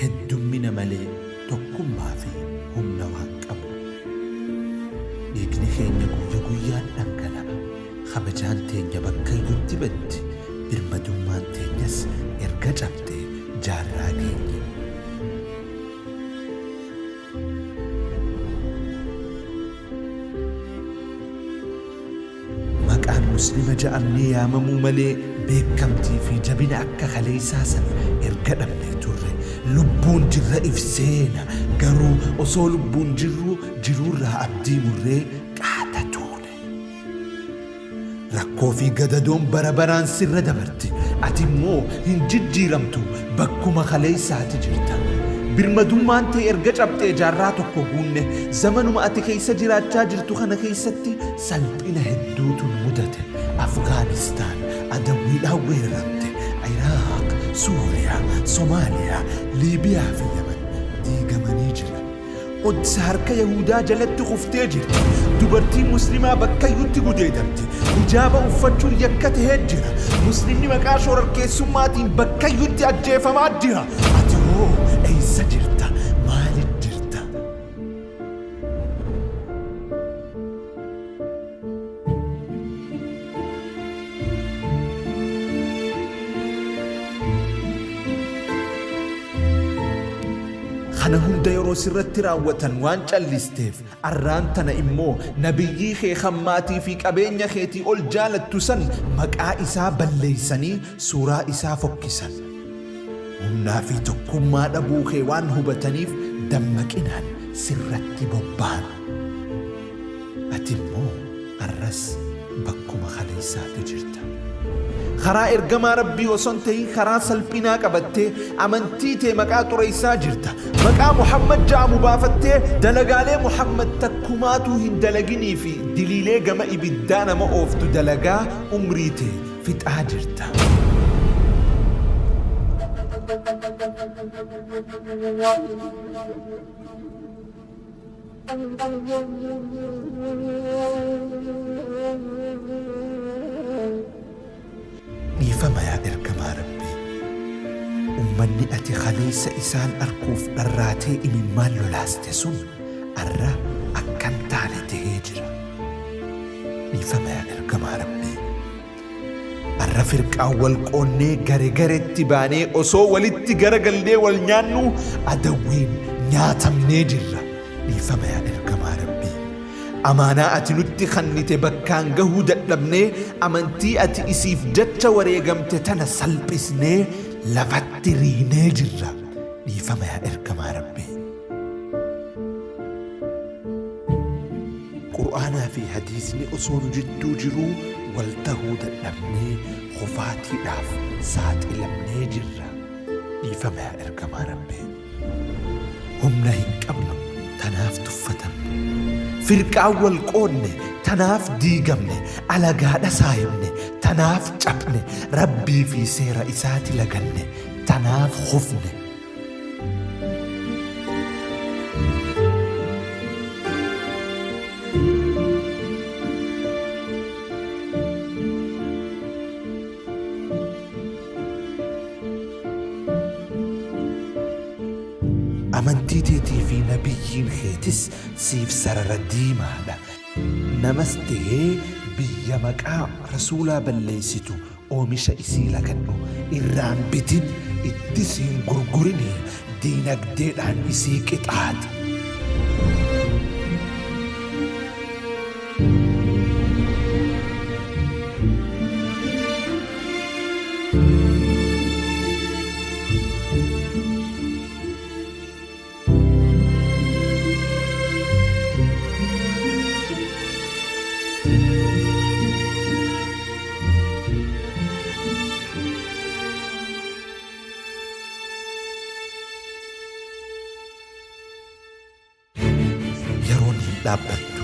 Heddummina malee tokkummaa fi humna waan qabnu. Dhiigni keenya guyya guyyaan dhangala'a. Kabajaan teenya bakkayyutti baddi. Birmadummaan teenyas erga cabdee jaarraa geenye. Maqaan muslima ja'amnee yaamamuu malee beekamtii fi jabina akka kaleessaa sana erga dhabnee turre. Lubbuun jirra ifseena garuu osoo lubbuun jirru jiruurraa abdii murree qaata tuune. Rakkoo fi gadadoon bara baraan sirra dabarti. Ati immoo hin jijjiiramtu bakkuma kaleessaati jirta. Birmadummaan ta'e erga cabxee jaarraa tokko guunne zamanuma ati keessa jiraachaa jirtu kana keessatti salphina hedduutu mudate. Afgaanistaan adawwiidhaan weeraramte. Iraaq, Suuriyaa, Somaaliyaa, Liibiyaa fi Yaman diigamanii jiran. Quds harka Yahudaa jalatti kuftee jirti. Dubartiin muslimaa bakkayyutti gudeedamti. Hijaaba uffachuun yakka ta'ee jira. Muslimni maqaa shororkeessummaatiin bakkayyutti ajjeefamaa jira. Ati hoo eessa jirta? Maaliif jirta? Kana hunda yeroo sirratti raawwatan waan callisteef arraan tana immoo nabiyyii kee hammaatii fi qabeenya keetii ol jaalattu san maqaa isaa balleeysanii suuraa isaa fokkisan. Humnaa fi tokkummaa dhabuu kee waan hubataniif dammaqinaan sirratti bobba'an. Ati immoo arras bakkuma kaleessaati jirta. Karaa ergamaa Rabbii osoo hin ta'in karaa salphinaa qabattee amantii tee maqaa xureessaa jirta. Maqaa Muhammad ja'amu baafattee dalagaalee Muhammad takkumaatuu hin dalaginii fi diliilee gama ibiddaa nama ooftu dalagaa umrii tee fixaa jirta. Dhiifama yaa ergamaa Rabbii. Ummanni ati kaleessa isaan arguuf dharraatee imimmaan lolaaste sun arra akkan taane ta'ee jira. Dhiifama yaa ergamaa Rabbii. Arra firqaan wal qoonnee gare garetti baanee osoo walitti garagallee wal nyaannu adawwiin nyaatamnee jirra. Dhiifama yaa ergamaa Rabbii. Amaanaa ati nutti kennite bakkaan gahuu dadhabnee amantii ati isiif jecha wareegamte tana salphisnee lafatti riinee jirra. Dhiifama yaa ergamaa Rabbii. Qur'aanaa fi hadiisni osoo nu jidduu jiruu wal tahuu dadhabnee kufaatiidhaaf saaxilamnee jirra. Dhiifama yaa ergamaa Rabbii. Humna hin qabnu tanaaf tuffatamne. Firqaan wal qoonne tanaaf diigamne. Alagaadha saayimne tanaaf cabne. Rabbii fi seera isaati laganne tanaaf hufne. Amantii teetii fi nabiyyiin keetis siif sarara diimaadha. Namas ta'ee biyya maqaa rasuulaa balleessitu oomisha isii lagadhu. Irraan bitin ittis hin gurgurini diinagdeedhaan isii qixaaxi. Dhaabbattu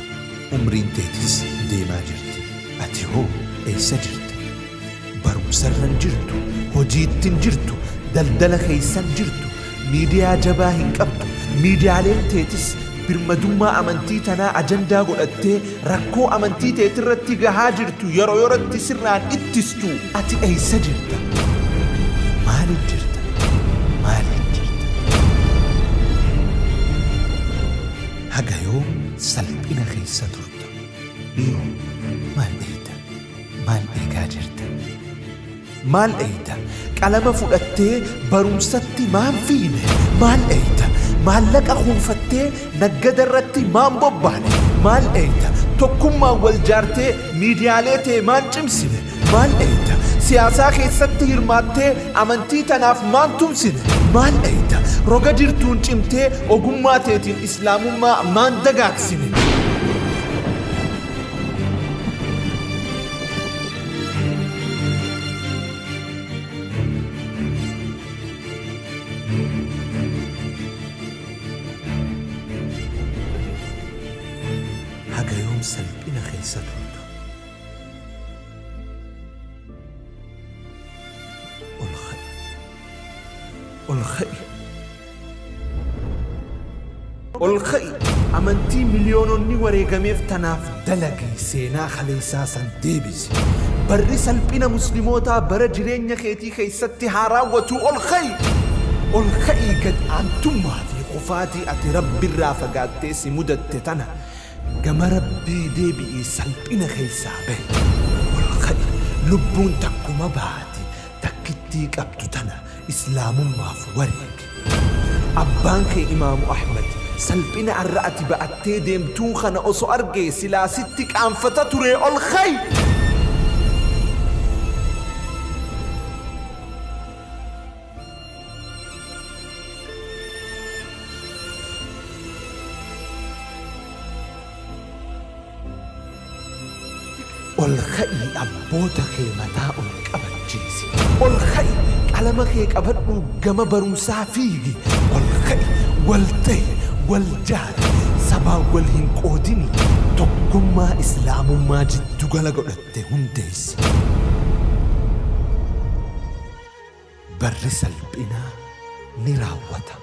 umriin teetis deemaa jirti. Ati hoo eessa jirta? Barumsarran jirtu, hojiittin jirtu, daldala keessan jirtu, miidiyaa jabaa hin qabdu. Miidiyaaleen teetis birmadummaa amantii tanaa ajandaa godhattee rakkoo amantii teetirratti gahaa jirtu yeroo yerootti sirraan ittistu. Ati eessa jirta? Maaliif jirta? Maaliif jirta? salphina keessa turta. Dhiyoo maal eeyta? Maal eegaa jirta? Maal eeyta? Qalama fudhattee barumsatti maan fiine? Maal eeyta? Maallaqa kuufattee naggada irratti maan bobbaane? Maal eeyta? Tokkummaan wal jaartee miidiyaalee ta'e maan cimsine? Maal eeyta? Siyaasaa keessatti hirmaattee amantii tanaaf maan tumsine? Maal eeyta? Roga jirtuun cimtee ogummaa teetiin islaamummaa maan dagaagsine? Haga yoom salphina keessa turta? ol ka'i amantii miliyoononni wareegameef tanaaf dalagi seenaa kaleessaa san deebisi. Barri salphina muslimootaa bara jireenya keetii keessatti haa raawwatu. Ol ka'i gad aantummaa fi qofaatii ati rabbirraa fagaattee si mudatte tana gama rabbii deebi'ii salphina keessaa bahi. Ol ka'i lubbuun takkuma baati takkittii qabdu tana islaamummaaf wareegi. Abbaan kee Imaamu Ahmad salphina arra ati ba'attee deemtuu kana osoo argee silaa sitti qaanfata ture. ol ka'i. ol ka'i abboota kee mataa ol qabachiisi. ol ka'i qalama kee qabadhu gama barumsaa fiigi. ol ka'i wal ta'i wal jaari sabaan wal hin qoodini tokkummaa islaamummaa jiddu gala godhatte hundeessi. Barri salphinaa ni raawwata.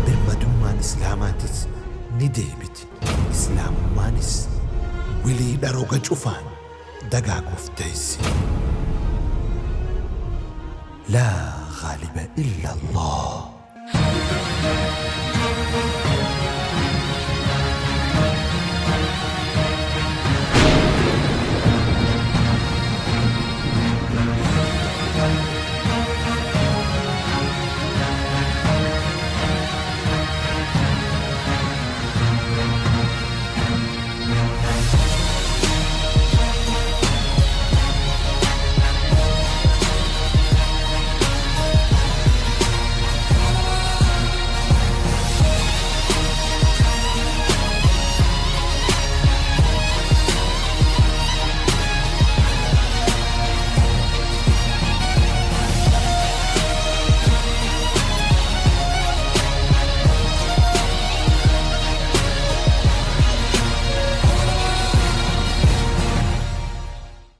Birmadummaan islaamaatis ni deebiti. Islaamummaanis wiliidha roga cufaan dagaaguuf teessi. لا غالب إلا الله.